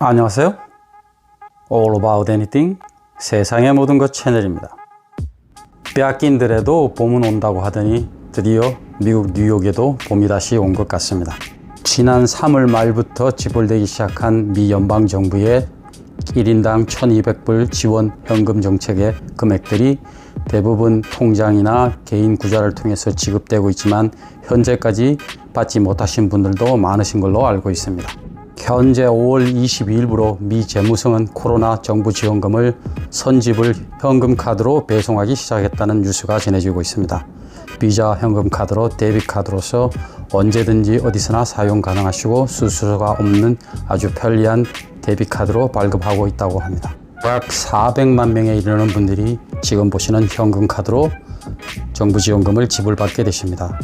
안녕하세요. All About Anything 세상의 모든 것 채널입니다. 빼앗긴들에도 봄은 온다고 하더니 드디어 미국 뉴욕에도 봄이 다시 온 것 같습니다. 지난 3월 말부터 지불되기 시작한 미 연방정부의 1인당 1,200불 지원 현금 정책의 금액들이 대부분 통장이나 개인 구좌를 통해서 지급되고 있지만 현재까지 받지 못하신 분들도 많으신 걸로 알고 있습니다. 현재 5월 22일부로 미 재무성은 코로나 정부 지원금을 선집을 현금 카드로 배송하기 시작했다는 뉴스가 전해지고 있습니다. 비자 현금 카드로 데비트 카드로서 언제든지 어디서나 사용 가능하시고 수수료가 없는 아주 편리한 데비트 카드로 발급하고 있다고 합니다. 약 400만 명에 이르는 분들이 지금 보시는 현금 카드로 정부 지원금을 지불받게 되십니다.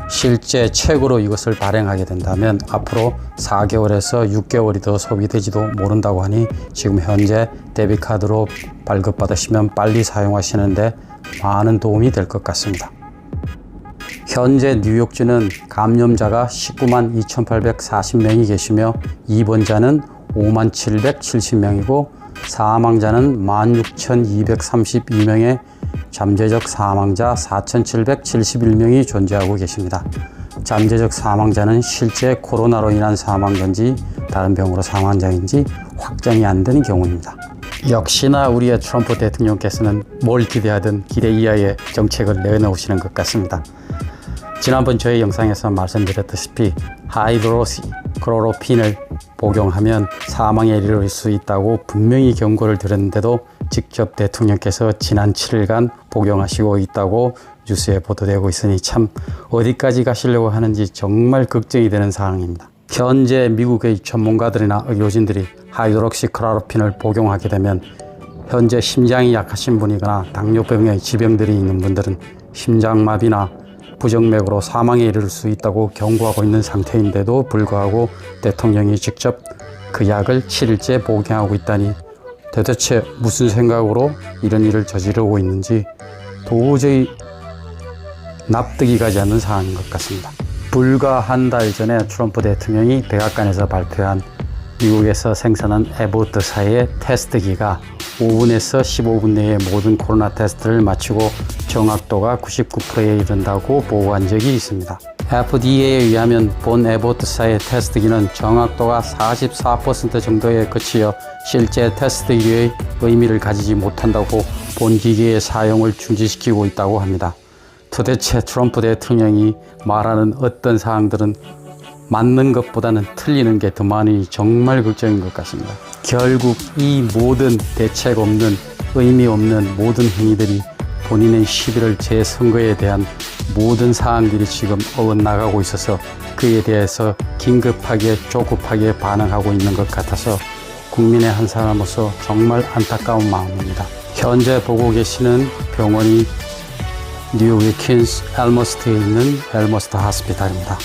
실제 책으로 이것을 발행하게 된다면 앞으로 4개월에서 6개월이 더 소비되지도 모른다고 하니 지금 현재 데비트 카드로 발급받으시면 빨리 사용하시는데 많은 도움이 될 것 같습니다. 현재 뉴욕주는 감염자가 19만 2,840명이 계시며 입원자는 5만 770명이고 사망자는 16,232명의 잠재적 사망자 4,771명이 존재하고 계십니다. 잠재적 사망자는 실제 코로나로 인한 사망자인지 다른 병으로 사망자인지 확정이 안 되는 경우입니다. 역시나 우리의 트럼프 대통령께서는 뭘 기대하든 기대 이하의 정책을 내놓으시는 것 같습니다. 지난번 저희 영상에서 말씀드렸다시피 하이드로시 클로로핀을 복용하면 사망에 이를 수 있다고 분명히 경고를 드렸는데도 직접 대통령께서 지난 7일간 복용하시고 있다고 뉴스에 보도되고 있으니 참 어디까지 가시려고 하는지 정말 걱정이 되는 상황입니다. 현재 미국의 전문가들이나 의료진들이 하이드록시클로로핀을 복용하게 되면 현재 심장이 약하신 분이거나 당뇨병의 지병들이 있는 분들은 심장마비나 부정맥으로 사망에 이를 수 있다고 경고하고 있는 상태인데도 불구하고 대통령이 직접 그 약을 7일째 복용하고 있다니 도대체 무슨 생각으로 이런 일을 저지르고 있는지 도저히 납득이 가지 않는 상황인 것 같습니다. 불과 한 달 전에 트럼프 대통령이 백악관에서 발표한 미국에서 생산한 에보트사의 테스트기가 5분에서 15분 내에 모든 코로나 테스트를 마치고 정확도가 99%에 이른다고 보고한 적이 있습니다. FDA에 의하면 본 에보트사의 테스트기는 정확도가 44% 정도에 그치어 실제 테스트기의 의미를 가지지 못한다고 본 기계의 사용을 중지시키고 있다고 합니다. 도대체 트럼프 대통령이 말하는 어떤 사항들은 맞는 것보다는 틀리는 게 더 많으니 정말 걱정인 것 같습니다. 결국 이 모든 대책 없는 의미 없는 모든 행위들이 본인의 11월 재선거에 대한 모든 사항들이 지금 어긋나가고 있어서 그에 대해서 긴급하게 조급하게 반응하고 있는 것 같아서 국민의 한 사람으로서 정말 안타까운 마음입니다. 현재 보고 계시는 병원이 뉴욕의 퀸스 엘머스트에 있는 엘머스트 하스피탈입니다.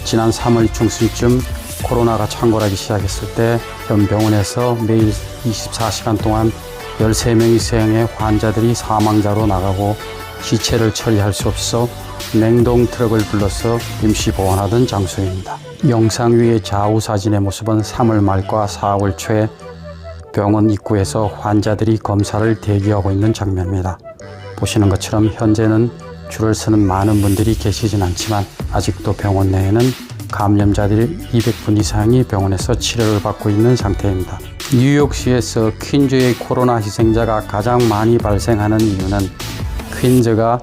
지난 3월 중순쯤 코로나가 창궐하기 시작했을 때 현 병원에서 매일 24시간 동안 13명 이상의 환자들이 사망자로 나가고 시체를 처리할 수 없어 냉동 트럭을 불러서 임시 보관하던 장소입니다. 영상 위의 좌우 사진의 모습은 3월 말과 4월 초에 병원 입구에서 환자들이 검사를 대기하고 있는 장면입니다. 보시는 것처럼 현재는 줄을 서는 많은 분들이 계시진 않지만 아직도 병원 내에는 감염자들이 200분 이상이 병원에서 치료를 받고 있는 상태입니다. 뉴욕시에서 퀸즈의 코로나 희생자가 가장 많이 발생하는 이유는 퀸즈가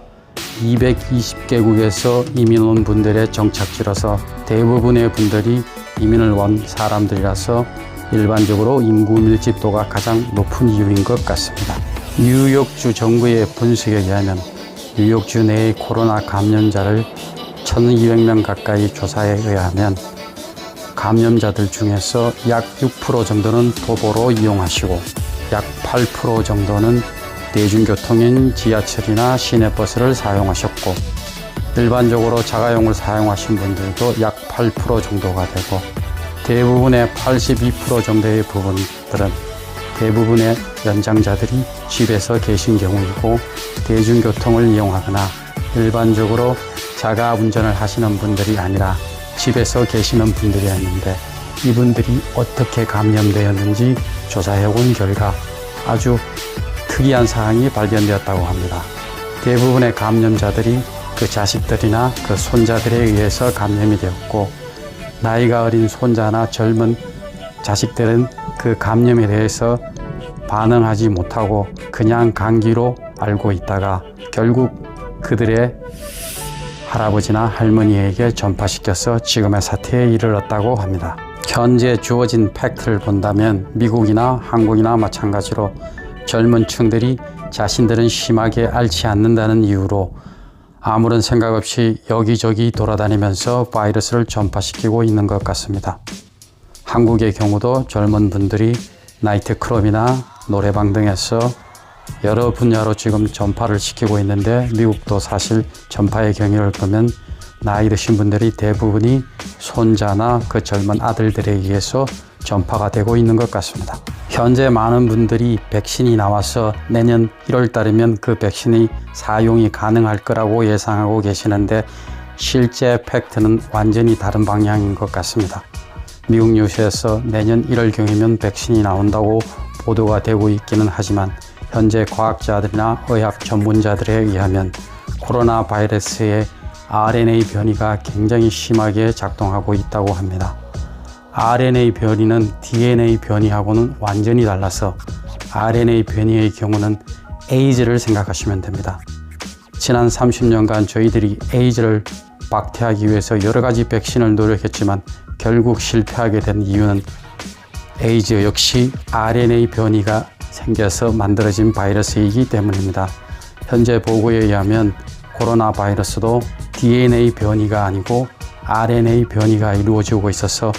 220개국에서 이민 온 분들의 정착지라서 대부분의 분들이 이민을 온 사람들이라서 일반적으로 인구 밀집도가 가장 높은 이유인 것 같습니다. 뉴욕주 정부의 분석에 의하면 뉴욕주 내의 코로나 감염자를 1,200명 가까이 조사에 의하면 감염자들 중에서 약 6% 정도는 도보로 이용하시고 약 8% 정도는 대중교통인 지하철이나 시내버스를 사용하셨고 일반적으로 자가용을 사용하신 분들도 약 8% 정도가 되고 대부분의 82% 정도의 부분들은 대부분의 연장자들이 집에서 계신 경우이고 대중교통을 이용하거나 일반적으로 자가 운전을 하시는 분들이 아니라 집에서 계시는 분들이었는데 이분들이 어떻게 감염되었는지 조사해 본 결과 아주 특이한 사항이 발견되었다고 합니다. 대부분의 감염자들이 그 자식들이나 그 손자들에 의해서 감염이 되었고, 나이가 어린 손자나 젊은 자식들은 그 감염에 대해서 반응하지 못하고 그냥 감기로 알고 있다가 결국 그들의 할아버지나 할머니에게 전파시켜서 지금의 사태에 이르렀다고 합니다. 현재 주어진 팩트를 본다면 미국이나 한국이나 마찬가지로 젊은 층들이 자신들은 심하게 앓지 않는다는 이유로 아무런 생각 없이 여기저기 돌아다니면서 바이러스를 전파시키고 있는 것 같습니다. 한국의 경우도 젊은 분들이 나이트클럽이나 노래방 등에서 여러 분야로 지금 전파를 시키고 있는데, 미국도 사실 전파의 경위를 보면 나이 드신 분들이 대부분이 손자나 그 젊은 아들들에 의해서 전파가 되고 있는 것 같습니다. 현재 많은 분들이 백신이 나와서 내년 1월 달이면 그 백신이 사용이 가능할 거라고 예상하고 계시는데, 실제 팩트는 완전히 다른 방향인 것 같습니다. 미국 뉴스에서 내년 1월경이면 백신이 나온다고 보도가 되고 있기는 하지만, 현재 과학자들이나 의학 전문자들에 의하면 코로나 바이러스의 RNA 변이가 굉장히 심하게 작동하고 있다고 합니다. RNA 변이는 DNA 변이하고는 완전히 달라서 RNA 변이의 경우는 에이즈를 생각하시면 됩니다. 지난 30년간 저희들이 에이즈를 박퇴하기 위해서 여러 가지 백신을 노력했지만 결국 실패하게 된 이유는 에이즈 역시 RNA 변이가 생겨서 만들어진 바이러스이기 때문입니다. 현재 보고에 의하면 코로나 바이러스도 DNA 변이가 아니고 RNA 변이가 이루어지고 있어서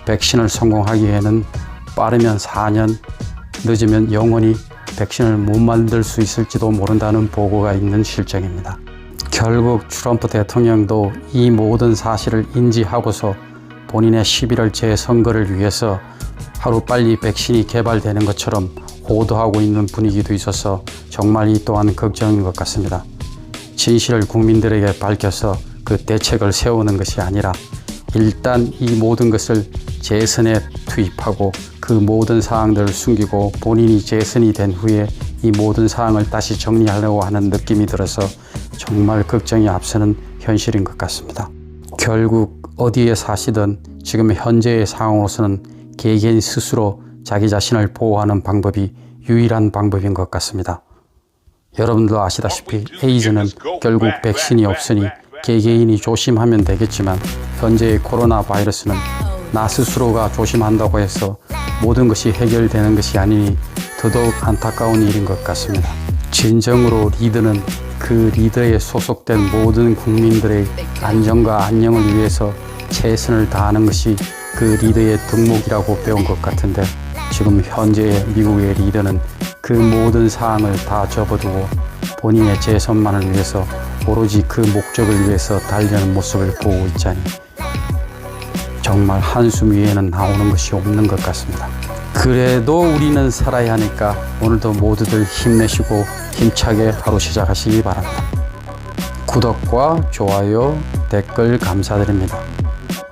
백신을 성공하기에는 빠르면 4년, 늦으면 영원히 백신을 못 만들 수 있을지도 모른다는 보고가 있는 실정입니다. 결국 트럼프 대통령도 이 모든 사실을 인지하고서 본인의 11월 재선거를 위해서 하루빨리 백신이 개발되는 것처럼 호도하고 있는 분위기도 있어서 정말 이 또한 걱정인 것 같습니다. 진실을 국민들에게 밝혀서 그 대책을 세우는 것이 아니라 일단 이 모든 것을 재선에 투입하고 그 모든 사항들을 숨기고 본인이 재선이 된 후에 이 모든 사항을 다시 정리하려고 하는 느낌이 들어서 정말 걱정이 앞서는 현실인 것 같습니다. 결국 어디에 사시든 지금 현재의 상황으로서는 개개인 스스로 자기 자신을 보호하는 방법이 유일한 방법인 것 같습니다. 여러분도 아시다시피 에이즈는 결국 백신이 없으니 개개인이 조심하면 되겠지만, 현재의 코로나 바이러스는 나 스스로가 조심한다고 해서 모든 것이 해결되는 것이 아니니 더더욱 안타까운 일인 것 같습니다. 진정으로 리더는 그 리더에 소속된 모든 국민들의 안전과 안녕을 위해서 최선을 다하는 것이 그 리더의 덕목이라고 배운 것 같은데, 지금 현재의 미국의 리더는 그 모든 사항을 다 접어두고 본인의 재선만을 위해서 오로지 그 목적을 위해서 달려는 모습을 보고 있자니 정말 한숨 위에는 나오는 것이 없는 것 같습니다. 그래도 우리는 살아야 하니까 오늘도 모두들 힘내시고 힘차게 하루 시작하시기 바랍니다. 구독과 좋아요, 댓글 감사드립니다.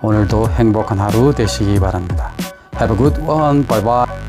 오늘도 행복한 하루 되시기 바랍니다. Have a good one. Bye bye.